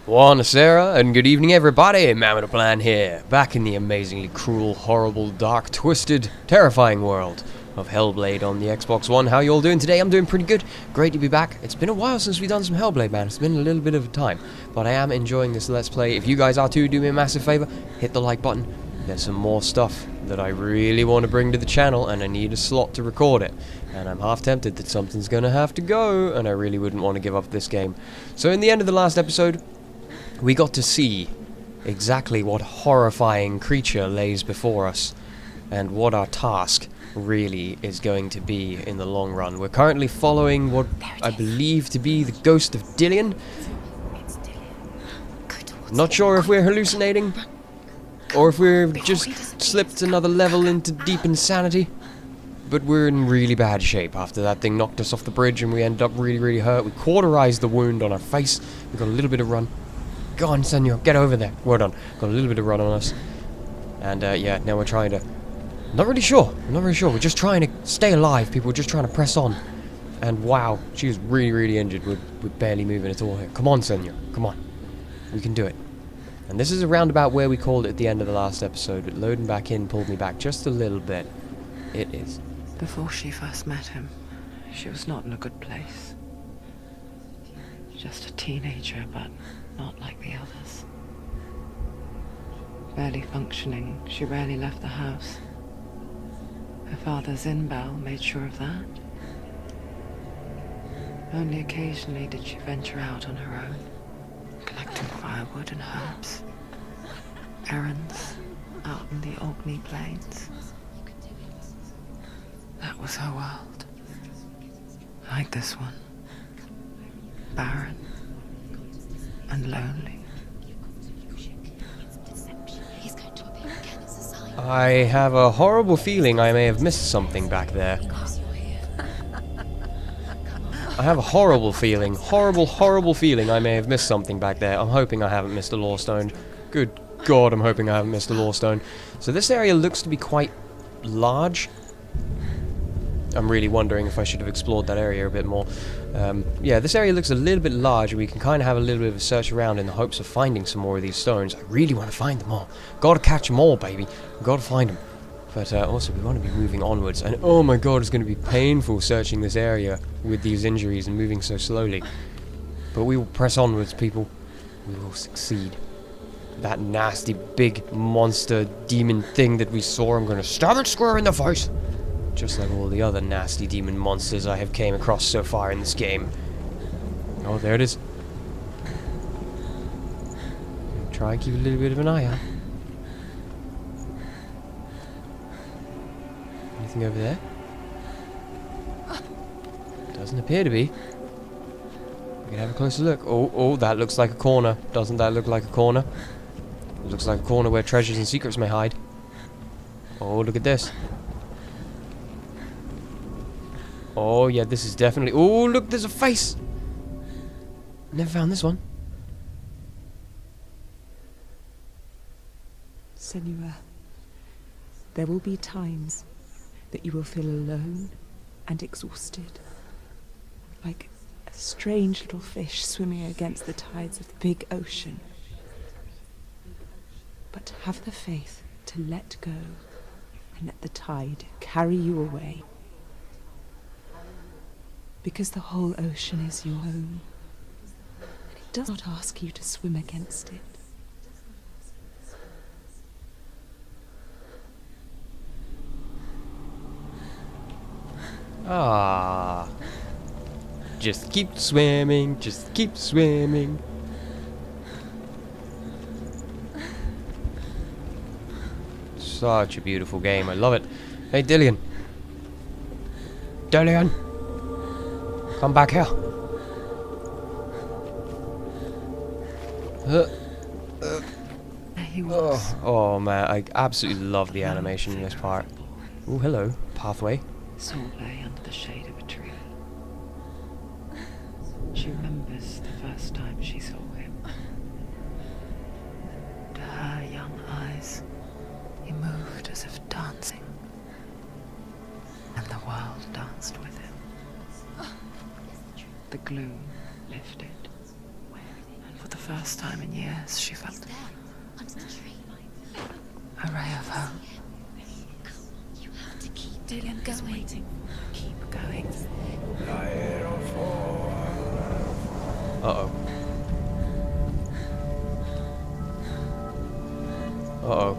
Buonasera and good evening everybody, MannwidaPlann here, back in the amazingly cruel, horrible, dark, twisted, terrifying world of Hellblade on the Xbox One. How you all doing today? I'm doing pretty good. Great to be back. It's been a while since we've done some Hellblade, man. It's been a little bit of a time, but I am enjoying this Let's Play. If you guys are too, do me a massive favor, hit the like button. There's some more stuff that I really want to bring to the channel, and I need a slot to record it. And I'm half tempted that something's gonna have to go, and I really wouldn't want to give up this game. So in the end of the last episode, we got to see exactly what horrifying creature lays before us, and what our task really is going to be in the long run. We're currently following what I believe to be the ghost of Dillion. Not sure if we're hallucinating, or if we've just slipped another level into deep insanity, but we're in really bad shape after that thing knocked us off the bridge and we ended up really hurt. We cauterized the wound on our face, we got a little bit of run. Go on, senor, get over there. Well done. Got a little bit of run on us. And, yeah, now we're trying to... Not really sure. We're just trying to stay alive, people. We're just trying to press on. And, wow, she was really injured. We're barely moving at all here. Come on, senor. Come on. We can do it. And this is around about where we called it at the end of the last episode. But loading back in pulled me back just a little bit. It is. Before she first met him, she was not in a good place. Just a teenager, but not like the others. Barely functioning, she rarely left the house. Her father's in-bell made sure of that. Only occasionally did she venture out on her own, collecting firewood and herbs. Errands out in the Orkney Plains. That was her world. Like this one. Barren and lonely. I have a horrible feeling I may have missed something back there. I have a horrible feeling, horrible feeling I may have missed something back there. I'm hoping I haven't missed a lore stone. Good God, I'm hoping I haven't missed a lore stone. So this area looks to be quite large. I'm really wondering if I should have explored that area a bit more. Yeah, this area looks a little bit large, and we can kind of have a little bit of a search around in the hopes of finding some more of these stones. I really want to find them all. Gotta catch them all, baby. Gotta find them. But also, we want to be moving onwards. And oh my God, it's going to be painful searching this area with these injuries and moving so slowly. But we will press onwards, people. We will succeed. That nasty, big monster demon thing that we saw, I'm going to stab it square in the face. Just like all the other nasty demon monsters I have came across so far in this game. Oh, there it is. Try and keep a little bit of an eye out. Anything over there? Doesn't appear to be. We can have a closer look. Oh, that looks like a corner. Doesn't that look like a corner? It looks like a corner where treasures and secrets may hide. Oh, look at this. Oh, yeah, this is definitely... Oh, look, there's a face! Never found this one. Senua, there will be times that you will feel alone and exhausted. Like a strange little fish swimming against the tides of the big ocean. But have the faith to let go and let the tide carry you away. Because the whole ocean is your own, and it does not ask you to swim against it. Ah. Just keep swimming, just keep swimming. Such a beautiful game, I love it. Hey, Dillion. Dillion! Come back here. There he was. Oh man, I absolutely love the animation in this part. Oh, hello. Pathway. Saul lay under the shade of a tree. She remembers the first time she saw him. To her young eyes, he moved as if dancing, and the world danced with him. The gloom lifted, and for the first time in years, she felt a ray of hope. Dillion, going. Keep going. Uh-oh. Uh-oh.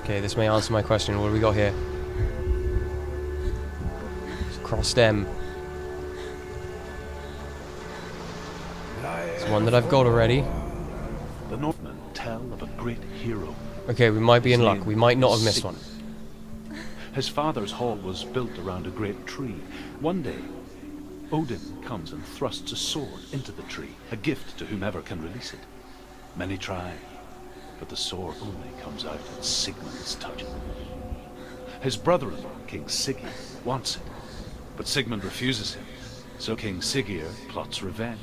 Okay, this may answer my question. What do we got here? Cross stem. It's one that I've got already. The Northmen tell of a great hero. Okay, we might be in luck. We might not have missed one. His father's hall was built around a great tree. One day, Odin comes and thrusts a sword into the tree, a gift to whomever can release it. Many try, but the sword only comes out at Sigmund's touch. His brother-in-law, King Siggeir, wants it, but Sigmund refuses him, so King Siggeir plots revenge.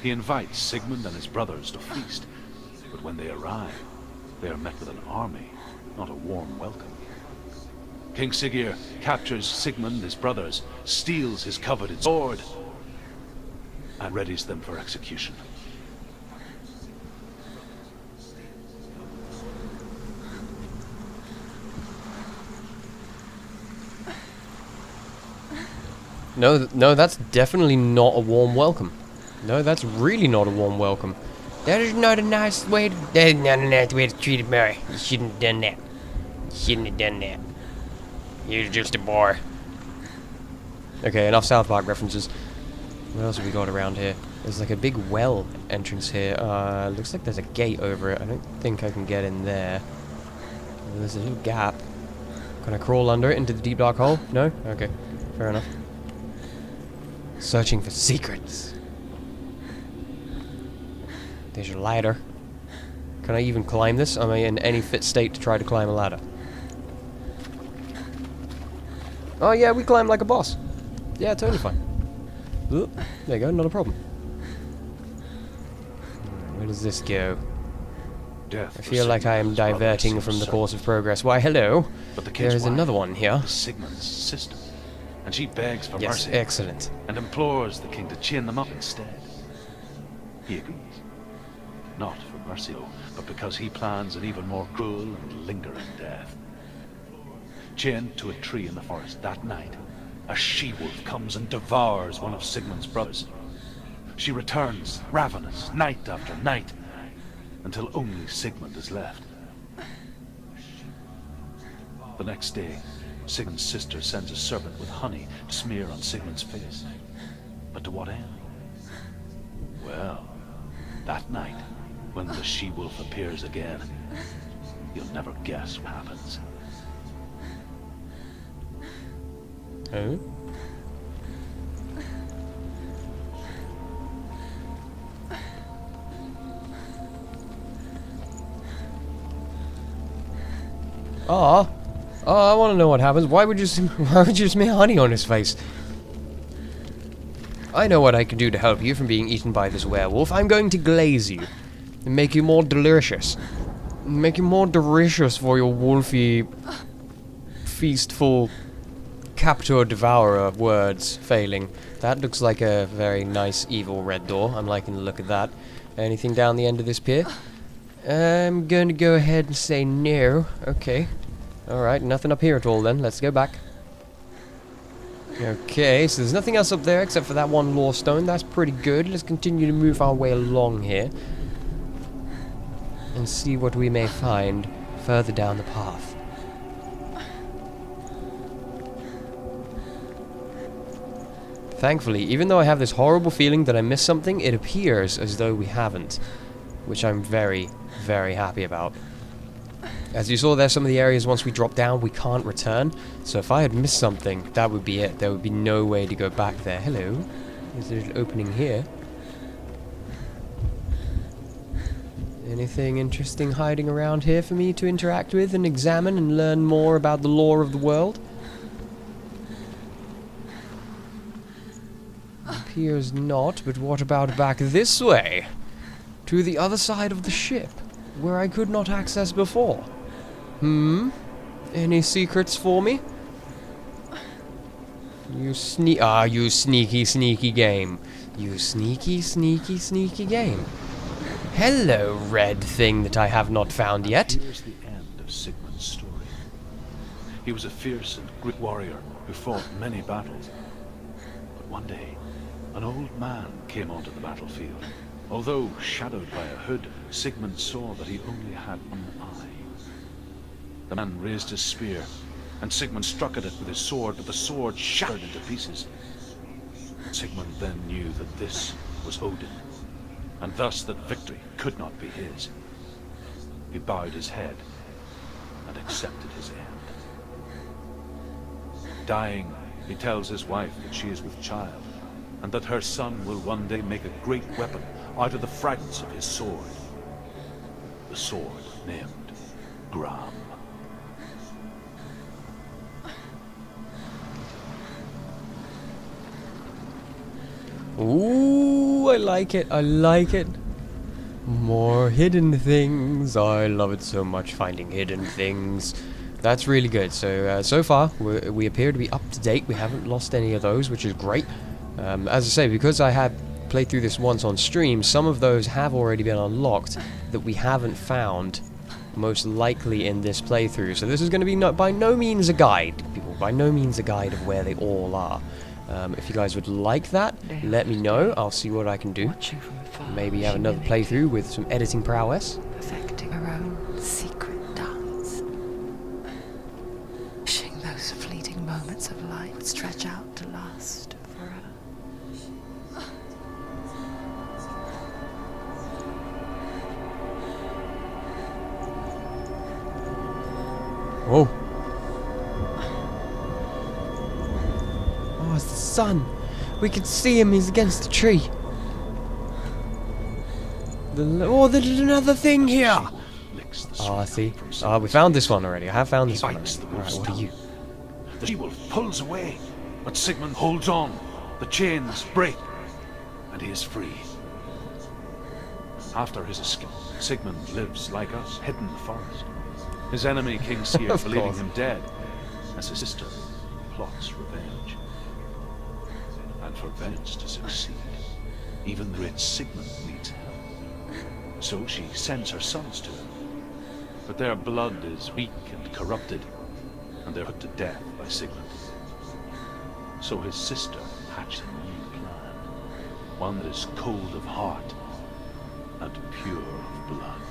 He invites Sigmund and his brothers to feast, but when they arrive, they are met with an army, not a warm welcome. King Siggeir captures Sigmund and his brothers, steals his coveted sword, and readies them for execution. No, that's definitely not a warm welcome. No, that's really not a warm welcome. That is not a nice way to... That is not a nice way to treat a boy. You shouldn't have done that. You shouldn't have done that. You're just a boy. Okay, enough South Park references. What else have we got around here? There's like a big well entrance here. Looks like there's a gate over it. I don't think I can get in there. There's a little gap. Can I crawl under it into the deep dark hole? No? Okay, fair enough. Searching for secrets. There's your ladder. Can I even climb this? Am I in any fit state to try to climb a ladder? Oh yeah, we climb like a boss. Yeah, totally fine. Oop, there you go, not a problem. Where does this go? Death I feel like I am diverting from the course of progress. Why, hello. But the There kid's is wife another one here. is Sigmund's sister, and she begs for Yes, mercy excellent. and implores the king to chain them up instead. He agrees. Not for mercy, though, but because he plans an even more cruel and lingering death. Chained to a tree in the forest that night, a she-wolf comes and devours one of Sigmund's brothers. She returns, ravenous, night after night, until only Sigmund is left. The next day, Sigmund's sister sends a serpent with honey to smear on Sigmund's face. But to what end? Well, that night, when the she-wolf appears again, you'll never guess what happens. Oh? I want to know what happens. Why would you smear honey on his face? I know what I can do to help you from being eaten by this werewolf. I'm going to glaze you and make you more delicious. Make you more delicious for your wolfy, feastful, captor devourer words failing. That looks like a very nice evil red door. I'm liking the look of that. Anything down the end of this pier? I'm going to go ahead and say no. Okay. Alright, nothing up here at all then. Let's go back. Okay, so there's nothing else up there except for that one lore stone. That's pretty good. Let's continue to move our way along here and see what we may find further down the path. Thankfully, even though I have this horrible feeling that I missed something, it appears as though we haven't, which I'm very, very happy about. As you saw there, some of the areas once we drop down, we can't return. So if I had missed something, that would be it. There would be no way to go back there. Hello. Is there an opening here? Anything interesting hiding around here for me to interact with and examine and learn more about the lore of the world? Appears not, but what about back this way? To the other side of the ship? where I could not access before. Any secrets for me? You sneaky, sneaky game. You sneaky, sneaky, sneaky game. Hello, red thing that I have not found yet. Here's the end of Sigmund's story. He was a fierce and great warrior who fought many battles. But one day, an old man came onto the battlefield. Although shadowed by a hood, Sigmund saw that he only had one eye. The man raised his spear, and Sigmund struck at it with his sword, but the sword shattered into pieces. Sigmund then knew that this was Odin, and thus that victory could not be his. He bowed his head and accepted his end. Dying, he tells his wife that she is with child, and that her son will one day make a great weapon out of the fragments of his sword. The sword named Gram. Ooh, I like it, I like it. More hidden things. I love it so much, finding hidden things. That's really good. So, so far, we appear to be up to date. We haven't lost any of those, which is great. As I say, because I had played through this once on stream, some of those have already been unlocked that we haven't found, most likely in this playthrough. So this is going to be by no means a guide, people. By no means a guide of where they all are. If you guys would like that, let me know. I'll see what I can do. Maybe have another playthrough with some editing prowess. Perfecting her own secret dance. Wishing those fleeting moments of light would stretch out to last forever. Whoa. Oh, it's the sun. We can see him. He's against the tree. There's another thing here. Oh, I see. Oh, we found this one already. I have found this one already. Alright, what are you? The she-wolf pulls away, but Sigmund holds on. The chains break, and he is free. After his escape, Sigmund lives like us, hidden in the forest. His enemy, King Seer, Of believing course. him dead, as his sister plots revenge. And for vengeance to succeed, even the great Sigmund needs help. So she sends her sons to him. But their blood is weak and corrupted, and they're put to death by Sigmund. So his sister hatched a new plan, one that is cold of heart and pure of blood.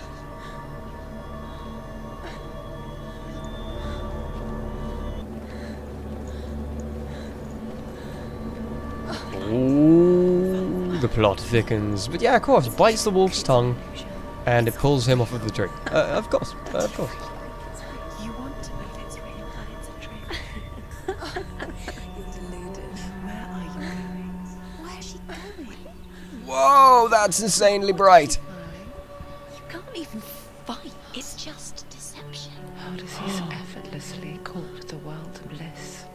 Ooh, the plot thickens. But yeah, of course, bites the wolf's tongue, and it pulls him off of the tree. Of course, of course. You want to believe it's real, but it's a trick. You're deluded. Where are you going? Where's she going? Whoa, that's insanely bright. You can't even fight. It's just deception. How does he so effortlessly court the world of bliss?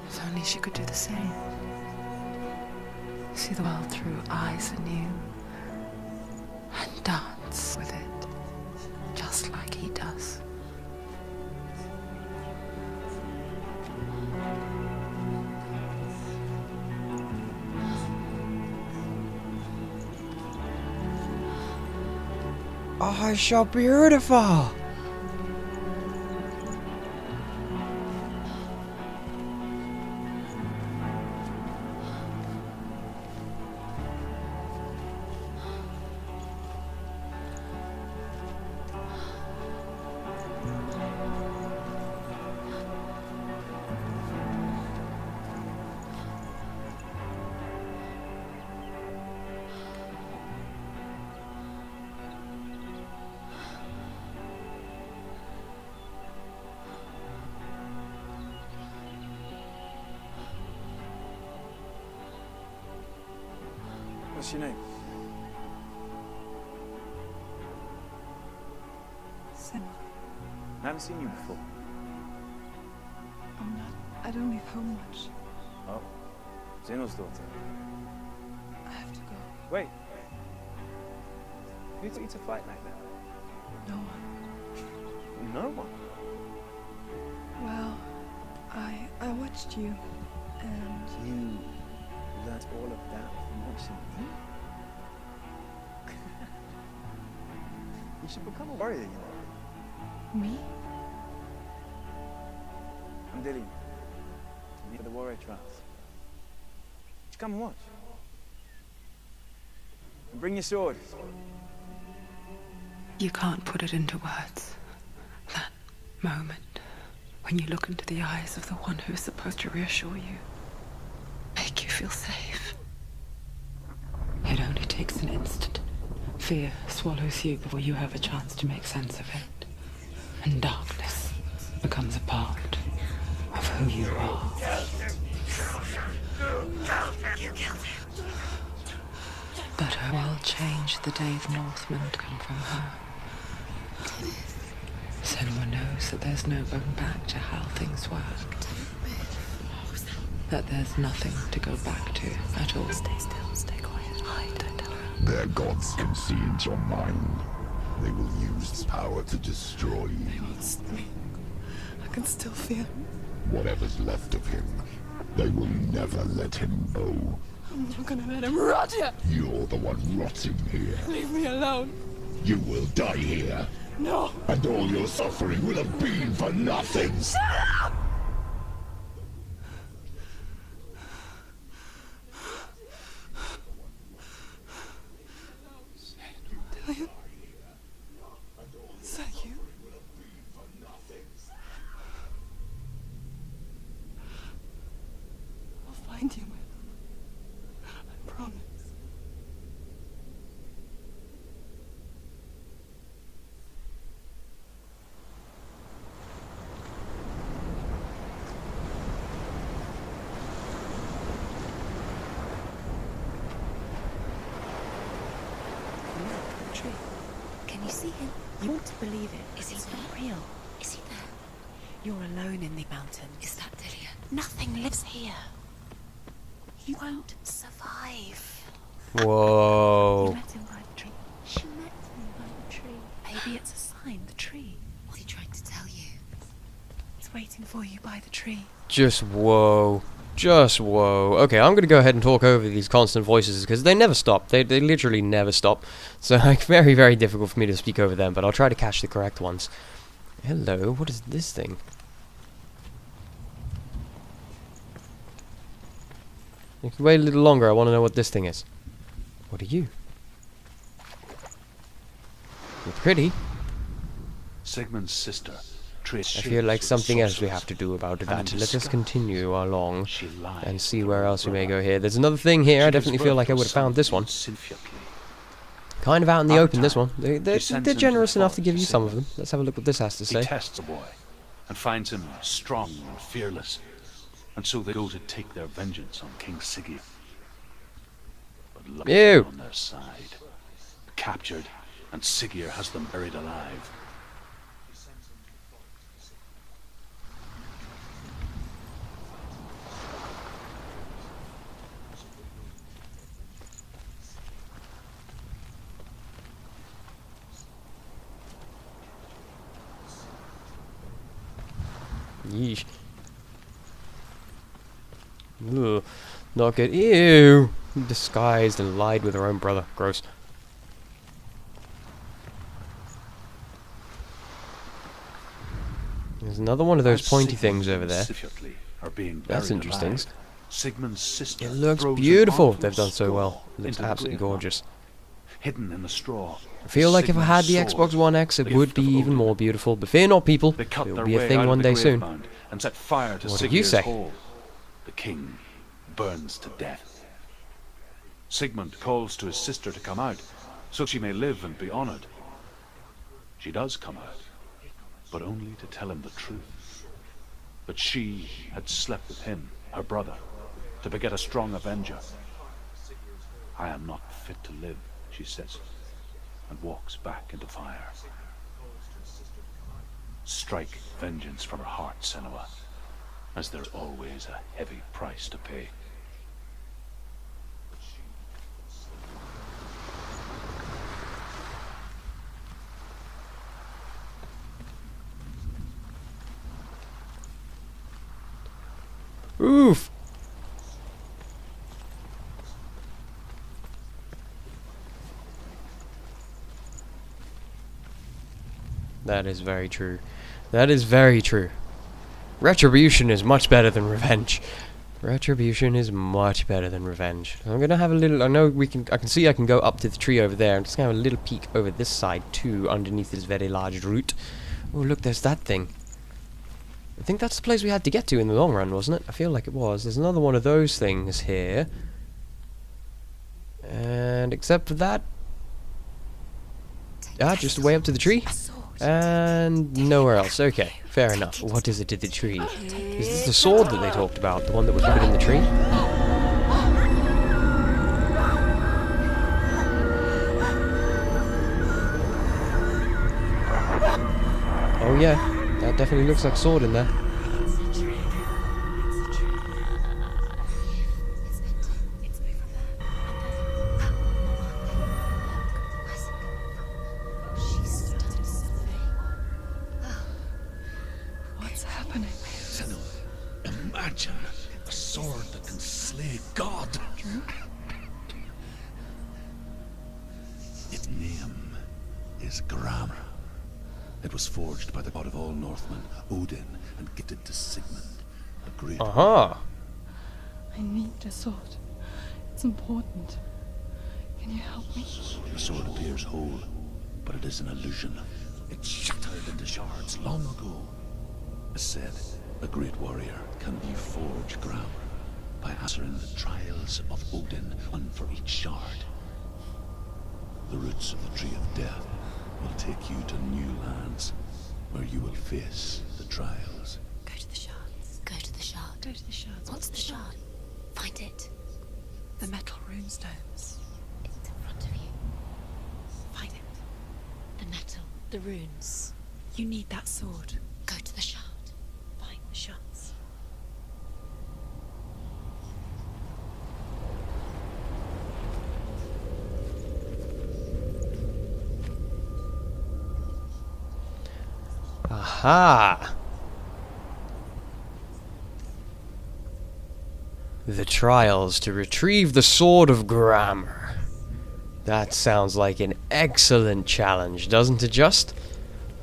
If only she could do the same. See the world through eyes anew and dance with it, just like he does. Oh, so beautiful. What's your name? Senua, I haven't seen you before. I'm not. I don't leave home much. Oh, Zeno's daughter. I have to go. Wait. Who taught you to fight like that? No one. No one. Well, I watched you, and You learnt all of that from watching me? You should become a warrior, you know. me? I'm Dillion. I'm here for the warrior trials. Just come and watch. And bring your sword. You can't put it into words. That moment when you look into the eyes of the one who is supposed to reassure you, make you feel safe. It only takes an instant. Fear swallows you before you have a chance to make sense of it. And darkness becomes a part of who you are. But her world changed the day the Northmen come from her. Senua knows that there's no going back to how things work. That there's nothing to go back to at all. Stay still, stay quiet, hide, don't tell her. Their gods can see into your mind. They will use this power to destroy you. I can still feel. Whatever's left of him, they will never let him go. I'm not gonna let him rot here. You're the one rotting here. Leave me alone. You will die here, No. and all your suffering will have been for nothing. Dillion? Is that you? I'll find you, man. I promise. Tree. Can you see him? You want to believe it. Is he not real? Is he there? You're alone in the mountains. Is that Dillion? Nothing lives here. You won't survive. You Whoa. met him by the tree. She met him by the tree. Maybe it's a sign, the tree. What's he trying to tell you? He's waiting for you by the tree. Just whoa. Just whoa. Okay, I'm going to go ahead and talk over these constant voices because they never stop. They literally never stop. So like very, very difficult for me to speak over them, but I'll try to catch the correct ones. Hello, what is this thing? If you wait a little longer, I want to know what this thing is. What are you? You're pretty. Sigmund's sister traced I feel like shapes with something else we sorcerers, have to do about and that. in Let us disguise, continue along she lied and see to where her else we may brother. go here. There's another thing here. I She gives definitely feel birth like to I a would have son found this one. named Sinfiotli. Kind of out in the open, this one. After They're sends him to generous the enough to forest give to you some of Sigmund. them. Let's have a look what this has to He say. tests the boy and finds him strong and fearless, and so they go to take their vengeance on King Sigurd. But luck Ew. is on their side. Captured, and Sigurd has them buried alive. Yeesh. Ugh. Not good. Ew. Disguised and lied with her own brother. Gross. There's another one of those As pointy Sigmund things over and there. Sinfiotli are being That's buried interesting. alive, Sigmund's sister It looks throws an beautiful. awful They've done so scroll well. It looks into the absolutely grave mark. gorgeous. Hidden in the straw. I feel like if I had the Sigmund's Xbox sword, One X, it the would gift be of even Odin. more beautiful. But fear not, people. They cut It'll their be a way thing out one of the day soon. gravebound and set fire to What did you Sigurd's say? hall. The king burns to death. Sigmund calls to his sister to come out, so she may live and be honored. She does come out, but only to tell him the truth. That she had slept with him, her brother, to beget a strong avenger. I am not fit to live, she says, and walks back into fire. Strike vengeance from her heart, Senua, as there's always a heavy price to pay. Oof! That is very true. That is very true. Retribution is much better than revenge. Retribution is much better than revenge. I'm gonna have a little. I know we can. I can go up to the tree over there. I'm just gonna have a little peek over this side too, underneath this very large root. Oh, look, there's that thing. I think that's the place we had to get to in the long run, wasn't it? I feel like it was. There's another one of those things here. And except for that, just way up to the tree. And nowhere else. Okay, fair enough. What is it to the tree? Is this the sword that they talked about? The one that was put in the tree? Oh yeah, that definitely looks like sword in there. Imagine a sword that can slay God. Its name is Grammar. It was forged by the god of all Northmen, Odin, and gifted to Sigmund, a great. Aha! I need the sword. It's important. Can you help me? The sword appears whole, but it is an illusion. It shattered into shards long ago. As said, a great warrior can reforge Grammar by answering the trials of Odin, one for each shard. The roots of the Tree of Death will take you to new lands, where you will face the trials. Go to the shards. Go to the shard. Go to the shards. What's the shard? Find it. The metal runestones. It's in front of you. Find it. The metal. The runes. You need that sword. Go to the shard. Find the shards. Aha! The trials to retrieve the Sword of Grammar. That sounds like an excellent challenge, doesn't it just?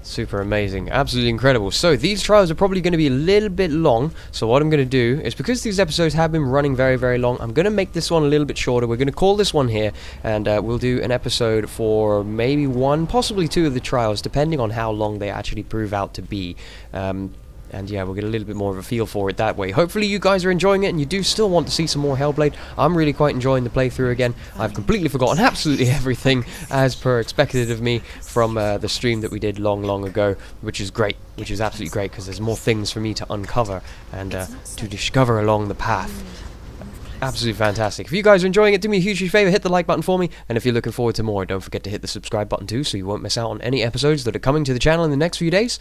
Super amazing. Absolutely incredible. So, these trials are probably going to be a little bit long. So what I'm going to do is, because these episodes have been running very, very long, I'm going to make this one a little bit shorter. We're going to call this one here, and we'll do an episode for maybe one, possibly two of the trials, depending on how long they actually prove out to be. And yeah, we'll get a little bit more of a feel for it that way. Hopefully you guys are enjoying it and you do still want to see some more Hellblade. I'm really quite enjoying the playthrough again. I've completely forgotten absolutely everything, as per expected of me, from the stream that we did long ago, which is great, which is absolutely great, because there's more things for me to uncover and to discover along the path. Absolutely fantastic. If you guys are enjoying it, do me a huge favour, hit the like button for me, and if you're looking forward to more, don't forget to hit the subscribe button too, so you won't miss out on any episodes that are coming to the channel in the next few days.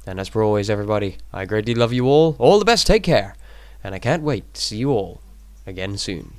And as per always, everybody, I greatly love you all. All the best, take care. And I can't wait to see you all again soon.